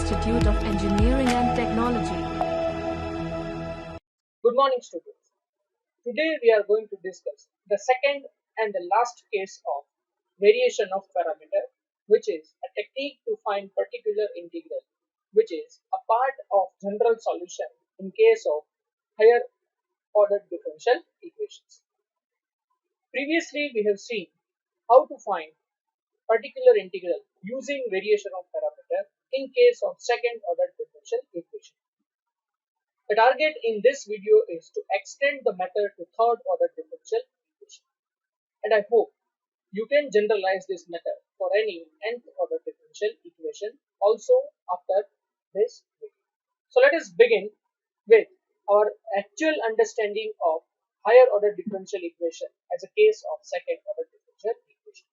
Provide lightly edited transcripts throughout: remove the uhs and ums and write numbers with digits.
Institute of Engineering and Technology. Good morning, students. Today we are going to discuss the second and the last case of variation of parameter, which is a technique to find particular integral, which is a part of general solution in case of higher order differential equations. Previously, we have seen how to find particular integral using variation of parameter in case of second order differential equation. The target in this video is to extend the method to third order differential equation, and I hope you can generalize this method for any nth order differential equation also after this video. So let us begin with our actual understanding of higher order differential equation as a case of second order differential equation.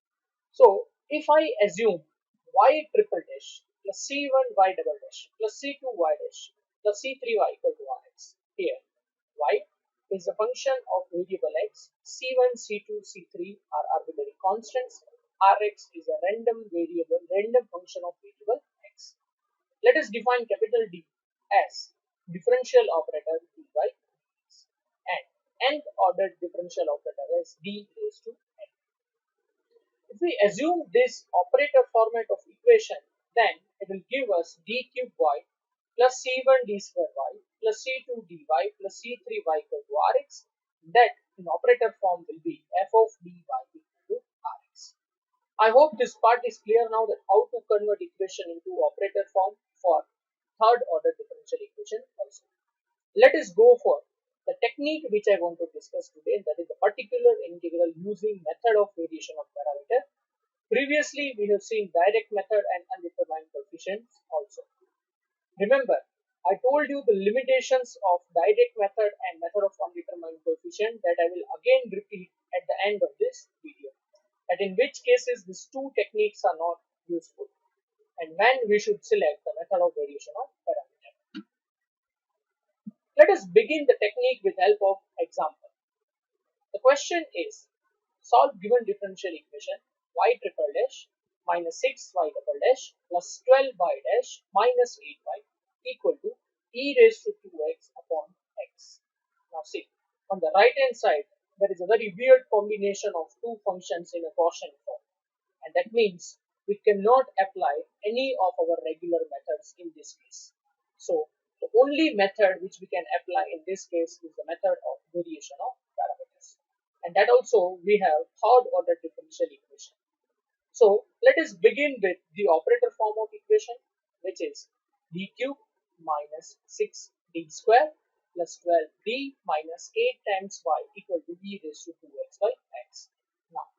So if I assume y triple dash plus c1 y double dash plus c2 y dash plus c3y equal to rx, here y is a function of variable x, c1, c2, c3 are arbitrary constants, rx is a random function of variable x. Let us define capital D as differential operator dy dx and nth order differential operator as d raised to n. If we assume this operator format of equation, then it will give us d cube y plus c1 d square y plus c2 dy plus c3y equal to rx, that in operator form will be f of dy equal to rx. I hope this part is clear now that how to convert equation into operator form for third order differential equation also. Let us go for the technique which I want to discuss today, that is the particular integral using method of variation of parameter. Previously we have seen direct method and undetermined coefficients also. Remember, I told you the limitations of direct method and method of undetermined coefficient that I will again repeat at the end of this video, that in which cases these two techniques are not useful and when we should select the method of variation of parameter. Let us begin the technique with help of example. The question is, solve given differential equation y triple dash minus 6y double dash plus 12y dash minus 8y equal to e raised to 2x upon x. Now see, on the right hand side there is a very weird combination of two functions in a quotient form, and that means we cannot apply any of our regular methods in this case. So the only method which we can apply in this case is the method of variation of parameters, and that also we have third order differential equation. So let us begin with the operator form of equation, which is d cube minus 6d square plus 12d minus 8 times y equal to e raised to 2x by x. Now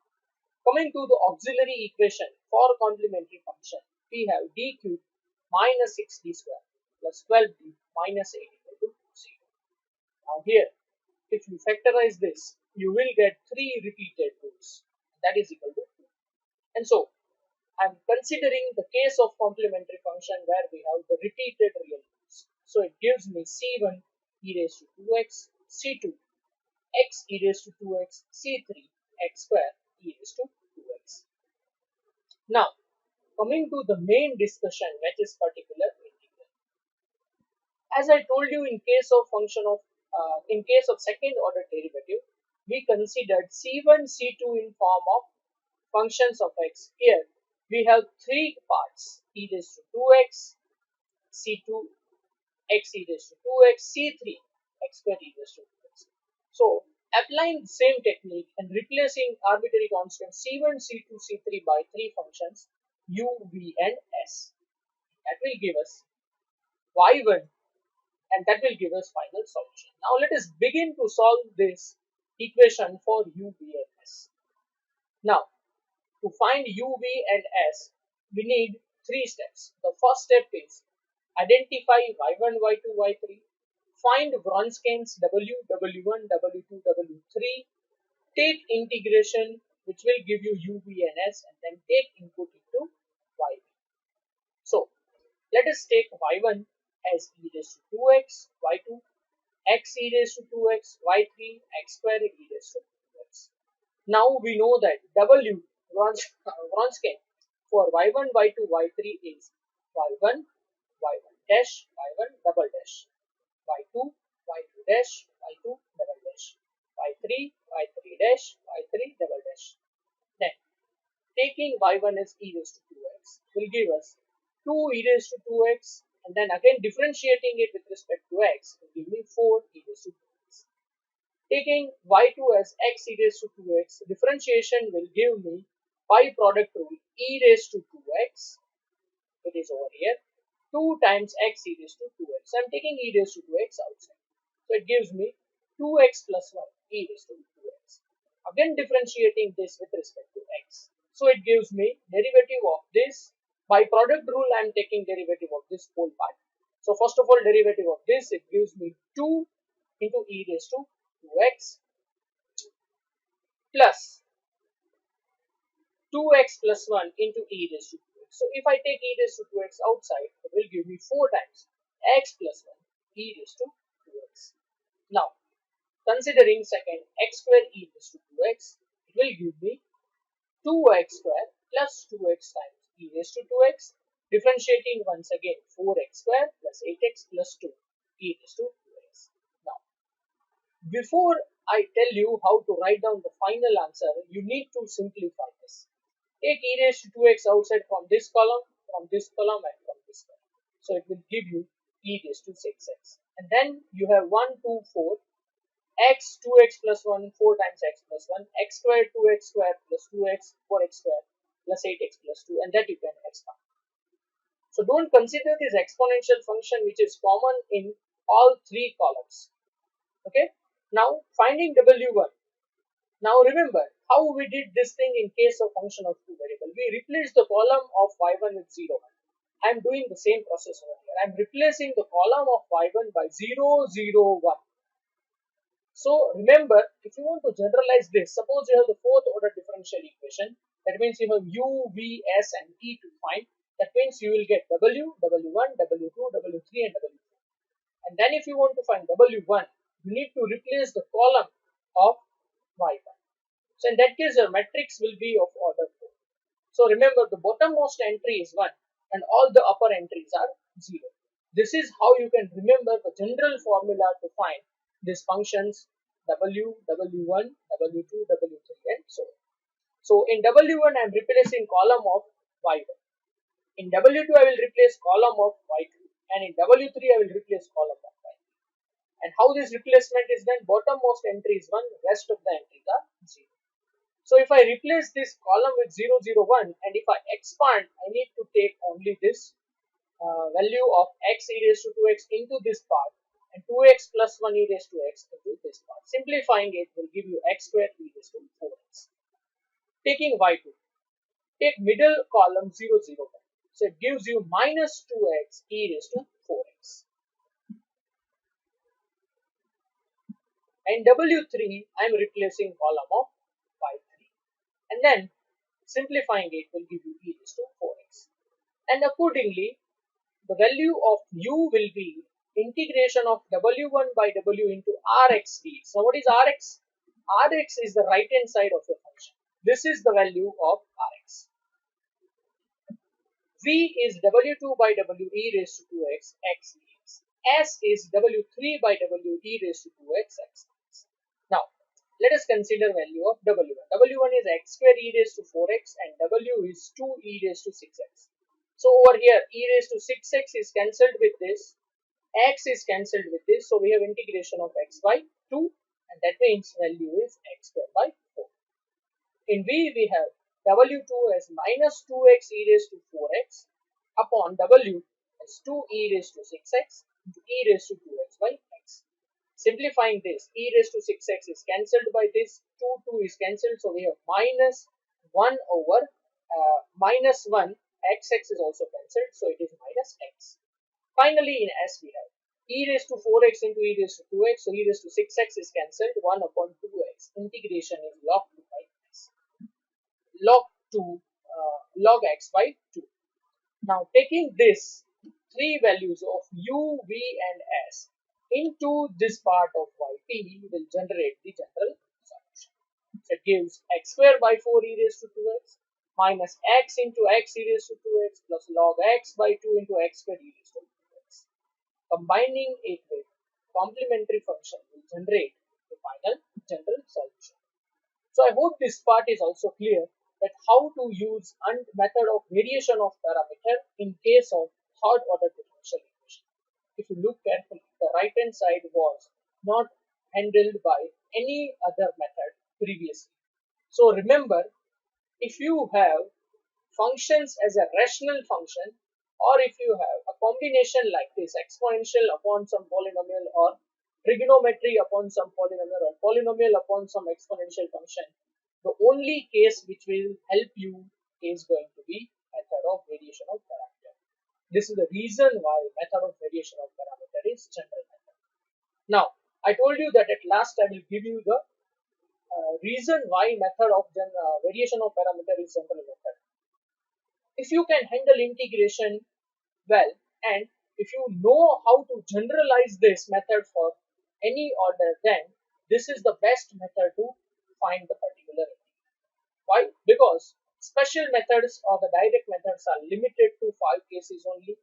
coming to the auxiliary equation for complementary function, we have d cube minus 6d square plus 12d minus 8 equal to 0. Now here, if you factorize this, you will get 3 repeated roots, that is equal to 2. And so I am considering the case of complementary function where we have the repeated real roots. So it gives me c1 e raised to 2x, c2 x e raised to 2x, c3 x square e raised to 2x. Now coming to the main discussion, which is particular integral. As I told you, in case of second order derivative, we considered c1 c2 in form of functions of x. Here we have three parts: e raised to 2x, c2 x e raised to 2x, c3 x square e raised to 2x. So applying the same technique and replacing arbitrary constants c1, c2, c3 by three functions u, v and s, that will give us y1, and that will give us final solution. Now let us begin to solve this equation for u, v and s. Now to find u, v and s, we need three steps. The first step is identify y1, y2, y3, find Wronskian's w, w1, w2, w3, take integration which will give you u, v and s, and then take input into y. So let us take y1 as e raised to 2x, y2 x e raised to 2x, y3 x square e raised to 2x. Now we know that w Wronskian for y1, y2, y3 is y1 y1 dash, y1 double dash, y2, y2 dash, y2 double dash, y3, y3 dash, y3 double dash. Then taking y1 as e raised to 2x will give us 2 e raised to 2x, and then again differentiating it with respect to x will give me 4 e raised to 2x. Taking y2 as x e raised to 2x, differentiation will give me by product rule e raised to 2x, it is over here, 2 times x e raised to 2x. I am taking e raised to 2x outside. So it gives me 2x plus 1 e raised to 2x. Again differentiating this with respect to x. So it gives me derivative of this. By product rule I am taking derivative of this whole part. So first of all derivative of this, it gives me 2 into e raised to 2x plus 2x plus 1 into e raised to 2x. So if I take e raised to 2x outside, it will give me 4 times x plus 1 e raised to 2x. Now, considering second x square e raised to 2x, it will give me 2x square plus 2x times e raised to 2x, differentiating once again 4x square plus 8x plus 2 e raised to 2x. Now, before I tell you how to write down the final answer, you need to simplify this. Take e raised to 2x outside from this column, and from this column. So it will give you e raised to 6x. And then you have 1, 2, 4, x, 2x plus 1, 4 times x plus 1, x square, 2x square plus 2x, 4x square plus 8x plus 2, and that you can expand. So don't consider this exponential function which is common in all 3 columns. Okay. Now finding w1. Now remember how we did this thing in case of function of 2 variables. We replaced the column of y1 with 0, 1. I am doing the same process over here. I am replacing the column of y1 by 0, 0, 1. So remember, if you want to generalize this, suppose you have the fourth order differential equation. That means you have u, v, s and t to find. That means you will get w, w1, w2, w3 and w4. And then if you want to find w1, you need to replace the column of y1. So in that case, your matrix will be of order 4. So remember, the bottommost entry is 1 and all the upper entries are 0. This is how you can remember the general formula to find these functions w, w1, w2, w3 and so on. So in w1, I am replacing column of y1. In w2, I will replace column of y2. And in w3, I will replace column of y3. And how this replacement is done? Bottommost entry is 1, rest of the entries are 0. So if I replace this column with 0, 0, 1, and if I expand, I need to take only this value of x e raised to 2x into this part and 2x plus 1 e raised to x into this part. Simplifying it will give you x square e raised to 4x. Taking y2, take middle column 0, 0, 1. So it gives you minus 2x e raised to 4x. And w3, I am replacing column of y3. And then simplifying it will give you e raised to 4x. And accordingly, the value of u will be integration of w1 by w into rx dx. Now what is rx? Rx is the right hand side of your function. This is the value of rx. V is w2 by w e raised to 2x x dx. S is w3 by w e raised to 2x x dx. Now let us consider value of w1. w1 is x square e raised to 4x and w is 2 e raised to 6x. So over here e raised to 6x is cancelled with this, x is cancelled with this, so we have integration of x by 2 and that means value is x square by 4. In v we have w2 as minus 2x e raised to 4x upon w as 2 e raised to 6x into e raised to 2x by x. Simplifying this, e raised to 6x is cancelled by this, 2 is cancelled, so we have minus 1 over minus 1, x is also cancelled, so it is minus x. Finally in s we have e raised to 4x into e raised to 2x, so e raised to 6x is cancelled, 1 upon 2x, integration is log 2 by x, log x by 2. Now taking this 3 values of u, v and s into this part of yp will generate the general solution. So it gives x square by 4 e raised to 2x minus x into x e raised to 2x plus log x by 2 into x square e raised to Combining it with complementary function will generate the final general solution. So I hope this part is also clear that how to use and method of variation of parameter in case of third order differential equation. If you look carefully, the right hand side was not handled by any other method previously. So remember, if you have functions as a rational function, or if you have a combination like this, exponential upon some polynomial, or trigonometry upon some polynomial, or polynomial upon some exponential function, the only case which will help you is going to be method of variation of parameter. This is the reason why method of variation of parameter is general method. Now, I told you that at last I will give you the reason why method of variation of parameter is general method. If you can handle integration well, and if you know how to generalize this method for any order, then this is the best method to find the particular integral. Why? Because special methods or the direct methods are limited to 5 cases only,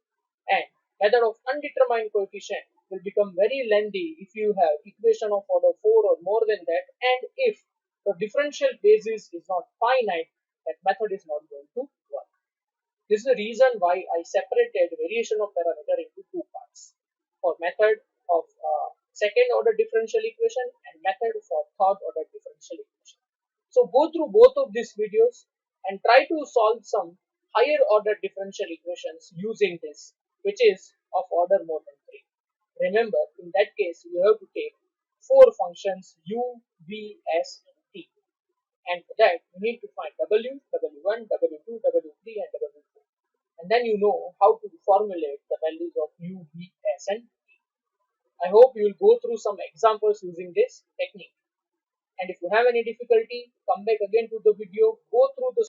and method of undetermined coefficient will become very lengthy if you have equation of order 4 or more than that, and if the differential basis is not finite, that method is not going to work. This is the reason why I separated variation of parameter into two parts, for method of second order differential equation and method for third order differential equation. So go through both of these videos and try to solve some higher order differential equations using this, which is of order more than 3. Remember, in that case, you have to take 4 functions u, v, s, and t. And for that, you need to find w, w1, w2, w3, and w4. And then you know how to formulate the values of u, v, s, and t. I hope you will go through some examples using this technique. And if you have any difficulty, come back again to the video, go through the